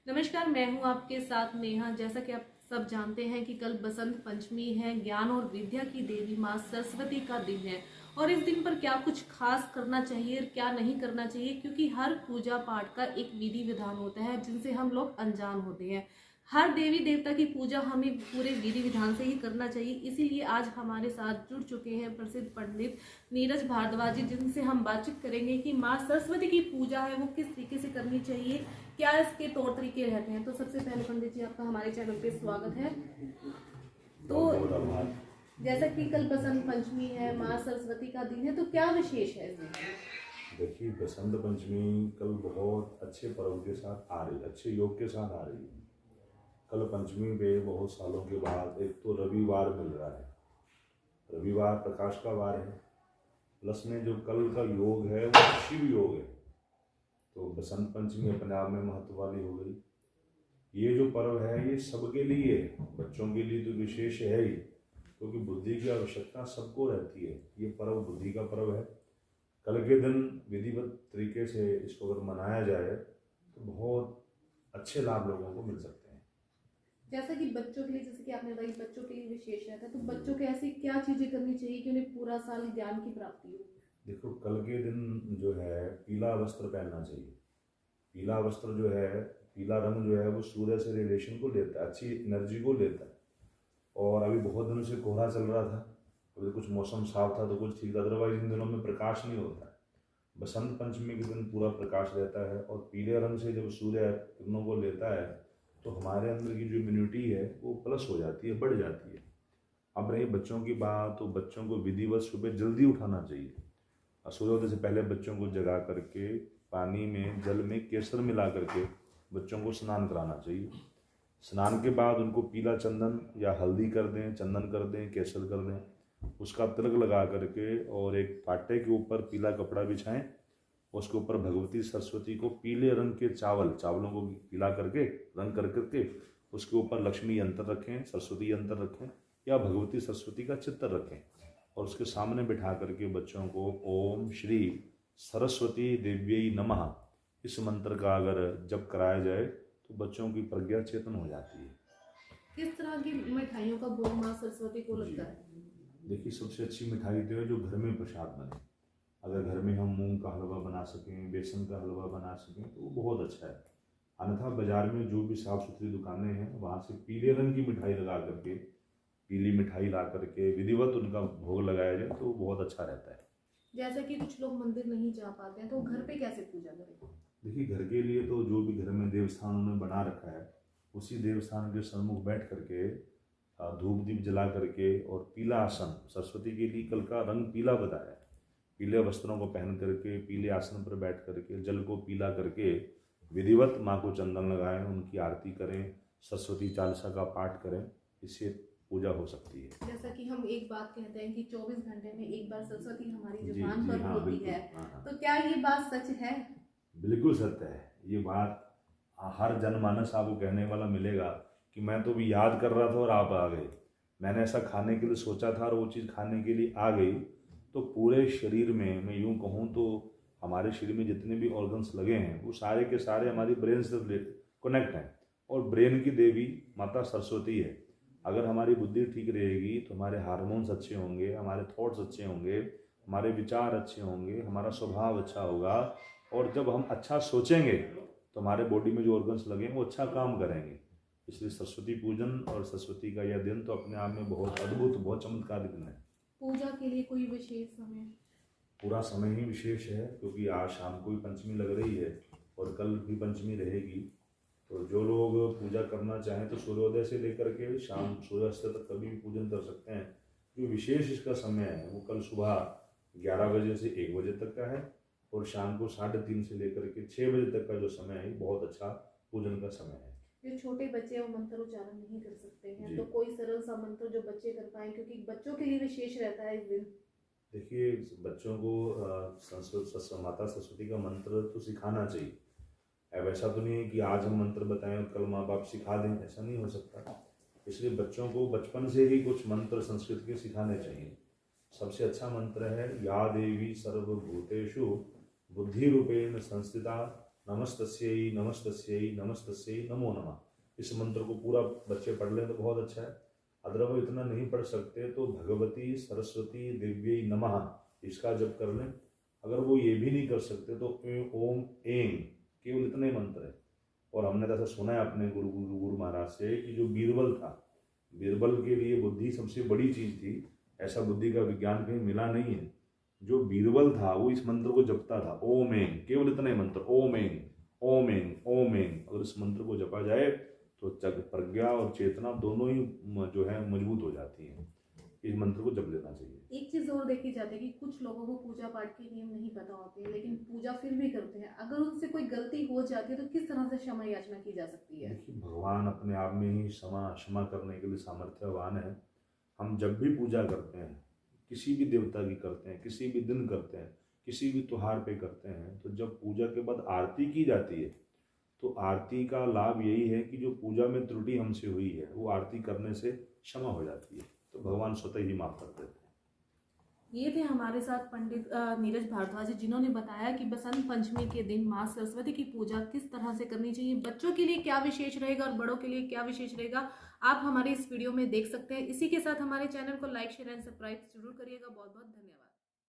नमस्कार, मैं हूं आपके साथ नेहा। जैसा कि आप सब जानते हैं कि कल बसंत पंचमी है, ज्ञान और विद्या की देवी माँ सरस्वती का दिन है। और इस दिन पर क्या कुछ खास करना चाहिए और क्या नहीं करना चाहिए, क्योंकि हर पूजा पाठ का एक विधि विधान होता है जिनसे हम लोग अनजान होते हैं। हर देवी देवता की पूजा हमें पूरे विधि विधान से ही करना चाहिए। इसीलिए आज हमारे साथ जुड़ चुके हैं प्रसिद्ध पंडित नीरज भारद्वाज जी, जिनसे हम बातचीत करेंगे कि माँ सरस्वती की पूजा है वो किस तरीके से करनी चाहिए, क्या इसके तौर तरीके रहते हैं। तो सबसे पहले पंडित जी, आपका हमारे चैनल पे स्वागत है। तो जैसा कि कल बसंत पंचमी है, माँ सरस्वती का दिन है, तो क्या विशेष है इस दिन? देखिए, बसंत पंचमी कल बहुत अच्छे पर्व के साथ आ रही है, अच्छे योग के साथ आ रही है। कल पंचमी पे बहुत सालों के बाद एक तो रविवार मिल रहा है। रविवार प्रकाश का वार है, प्लस में जो कल का योग है वो शिव योग है। तो बसंत पंचमी अपने आप में महत्व वाली हो गई। ये जो पर्व है ये सबके लिए है, बच्चों के लिए तो विशेष है ही, क्योंकि बुद्धि की आवश्यकता सबको रहती है। ये पर्व बुद्धि का पर्व है। कल के दिन विधिवत तरीके से इसको अगर मनाया जाए तो बहुत अच्छे लाभ लोगों को मिल सकते हैं। जैसा कि बच्चों के लिए, जैसे कि आपने बताया बच्चों के लिए विशेष रहता है, तो बच्चों के ऐसी क्या चीजें करनी चाहिए कि उन्हें पूरा साल ज्ञान की प्राप्ति हो? देखो, कल के दिन जो है पीला वस्त्र पहनना चाहिए। पीला वस्त्र जो है, पीला रंग जो है वो सूर्य से रिलेशन को लेता है, अच्छी एनर्जी को लेता है। और अभी बहुत दिनों से कोहरा चल रहा था, अभी कुछ मौसम साफ था तो कुछ ठीक था, अदरवाइज इन दिनों में प्रकाश नहीं होता है। बसंत पंचमी के दिन पूरा प्रकाश रहता है और पीले रंग से जब सूर्य किरणों को लेता है तो हमारे अंदर की जो इम्यूनिटी है वो प्लस हो जाती है, बढ़ जाती है। अब रही बच्चों की बात, तो बच्चों को विधिवत सुबह जल्दी उठाना चाहिए और सूर्योदय से पहले बच्चों को जगा करके पानी में, जल में केसर मिला करके बच्चों को स्नान कराना चाहिए। स्नान के बाद उनको पीला चंदन या हल्दी कर दें, चंदन कर दें, केसर कर दें, उसका तिलक लगा करके और एक पाटे के ऊपर पीला कपड़ा बिछाएं। उसके ऊपर भगवती सरस्वती को पीले रंग के चावलों को पीला करके रंग कर करके उसके ऊपर लक्ष्मी यंत्र रखें, सरस्वती यंत्र रखें या भगवती सरस्वती का चित्र रखें और उसके सामने बिठा करके बच्चों को ओम श्री सरस्वती देव्यै नमः इस मंत्र का अगर जप कराया जाए तो बच्चों की प्रज्ञा चेतन हो जाती है। किस तरह की मिठाइयों का भोग माँ सरस्वती को लगता है? देखिए, सबसे अच्छी मिठाई तो है जो घर में प्रसाद बने। अगर घर में हम मूंग का हलवा बना सकें, बेसन का हलवा बना सकें तो वो बहुत अच्छा है। अन्यथा बाजार में जो भी साफ़ सुथरी दुकानें हैं वहाँ से पीले रंग की मिठाई लगा करके, पीली मिठाई ला करके विधिवत उनका भोग लगाया जाए तो बहुत अच्छा रहता है। जैसा कि कुछ लोग मंदिर नहीं जा पाते हैं, तो घर पे कैसे पूजा करें? देखिए, घर के लिए तो जो भी घर में देवस्थान उन्होंने बना रखा है उसी देवस्थान के सम्मुख बैठ करके धूप दीप जला करके और पीला आसन, सरस्वती के लिए कल का रंग पीला बताया है, पीले वस्त्रों को पहन करके पीले आसन पर बैठ करके जल को पीला करके विधिवत माँ को चंदन लगाएं, उनकी आरती करें, सरस्वती चालीसा का पाठ करें, इससे पूजा हो सकती है। जैसा कि हम एक बात कहते हैं कि 24 घंटे में एक बार सरस्वती हमारी जी जुबान जी पर हाँ, होती बिल्कुल। है, हाँ हाँ, तो क्या ये बात सच है? बिल्कुल सत्य है ये बात। हर जनमानस आपको कहने वाला मिलेगा कि मैं तो भी याद कर रहा था और आप आ गए, मैंने ऐसा खाने के लिए सोचा था और वो चीज़ खाने के लिए आ गई। तो पूरे शरीर में मैं यूँ कहूँ तो हमारे शरीर में जितने भी ऑर्गन्स लगे हैं वो सारे के सारे हमारी ब्रेन से कनेक्ट हैं और ब्रेन की देवी माता सरस्वती है। अगर हमारी बुद्धि ठीक रहेगी तो हमारे हार्मोन्स अच्छे होंगे, हमारे थॉट्स अच्छे होंगे, हमारे विचार अच्छे होंगे, हमारा स्वभाव अच्छा होगा और जब हम अच्छा सोचेंगे तो हमारे बॉडी में जो ऑर्गन्स लगे हैं वो अच्छा काम करेंगे। इसलिए सरस्वती पूजन और सरस्वती का यह दिन तो अपने आप में बहुत अद्भुत, बहुत चमत्कारी दिन है। पूजा के लिए कोई विशेष समय? पूरा समय ही विशेष है, क्योंकि आज शाम को ही पंचमी लग रही है और कल भी पंचमी रहेगी। तो जो लोग पूजा करना चाहें तो सूर्योदय से लेकर के शाम सूर्यास्त तक कभी भी पूजन कर सकते हैं। जो विशेष इसका समय है वो कल सुबह 11 बजे से 1 बजे तक का है और शाम को 3:30 से लेकर के 6 बजे तक का जो समय है बहुत अच्छा पूजन का समय है। जो छोटे बच्चे वो मंत्र उच्चारण नहीं कर सकते हैं, जी। तो कोई सरल सा मंत्र जो बच्चे कर पाए, क्योंकि बच्चों के लिए विशेष रहता है इस दिन। देखिए, बच्चों को संस्कृत माता सरस्वती का मंत्र तो सिखाना चाहिए। अब ऐसा तो नहीं है कि आज हम मंत्र बताएं और कल माँ बाप सिखा दें, ऐसा नहीं हो सकता। इसलिए बच्चों को बचपन से ही कुछ मंत्र संस्कृत के सिखाने चाहिए। सबसे अच्छा मंत्र है या देवी सर्वभूतेषु बुद्धि रूपेण संस्थिता नमस्तस्यै नमस्तस्यै नमस्तस्यै नमो नमः। इस मंत्र को पूरा बच्चे पढ़ लें तो बहुत अच्छा है। अगर वो इतना नहीं पढ़ सकते तो भगवती सरस्वती दिव्यै नमः इसका जप कर लें। अगर वो ये भी नहीं कर सकते तो ओम ऐं, केवल इतने मंत्र है। और हमने ऐसा सुना है अपने गुरु महाराज से कि जो बीरबल था, बीरबल के लिए बुद्धि सबसे बड़ी चीज थी। ऐसा बुद्धि का विज्ञान कहीं मिला नहीं है। जो बीरबल था वो इस मंत्र को जपता था, ओम ऐं, केवल इतने मंत्र, ओम ऐं ओम ऐं ओम ऐं। अगर इस मंत्र को जपा जाए तो प्रज्ञा और चेतना दोनों ही जो है मजबूत हो जाती हैं। इस मंत्र को जप लेना चाहिए। एक चीज और देखी जाती है कि कुछ लोगों को पूजा पाठ के नियम नहीं पता होते हैं, लेकिन पूजा फिर भी करते हैं। अगर उनसे कोई गलती हो जाती है तो किस तरह से क्षमा याचना की जा सकती है? देखिए, भगवान अपने आप में ही क्षमा करने के लिए सामर्थ्यवान है। हम जब भी पूजा करते हैं, किसी भी देवता की करते हैं, किसी भी दिन करते हैं, किसी भी त्योहार पे करते हैं, तो जब पूजा के बाद आरती की जाती है तो आरती का लाभ यही है कि जो पूजा में त्रुटि हमसे हुई है वो आरती करने से क्षमा हो जाती है। तो भगवान स्वतः ही माफ कर देते हैं। ये थे हमारे साथ पंडित नीरज भारद्वाज, जिन्होंने बताया कि बसंत पंचमी के दिन माँ सरस्वती की पूजा किस तरह से करनी चाहिए, बच्चों के लिए क्या विशेष रहेगा और बड़ों के लिए क्या विशेष रहेगा। आप हमारे इस वीडियो में देख सकते हैं। इसी के साथ हमारे चैनल को लाइक शेयर एंड सब्सक्राइब जरूर करिएगा। बहुत बहुत धन्यवाद।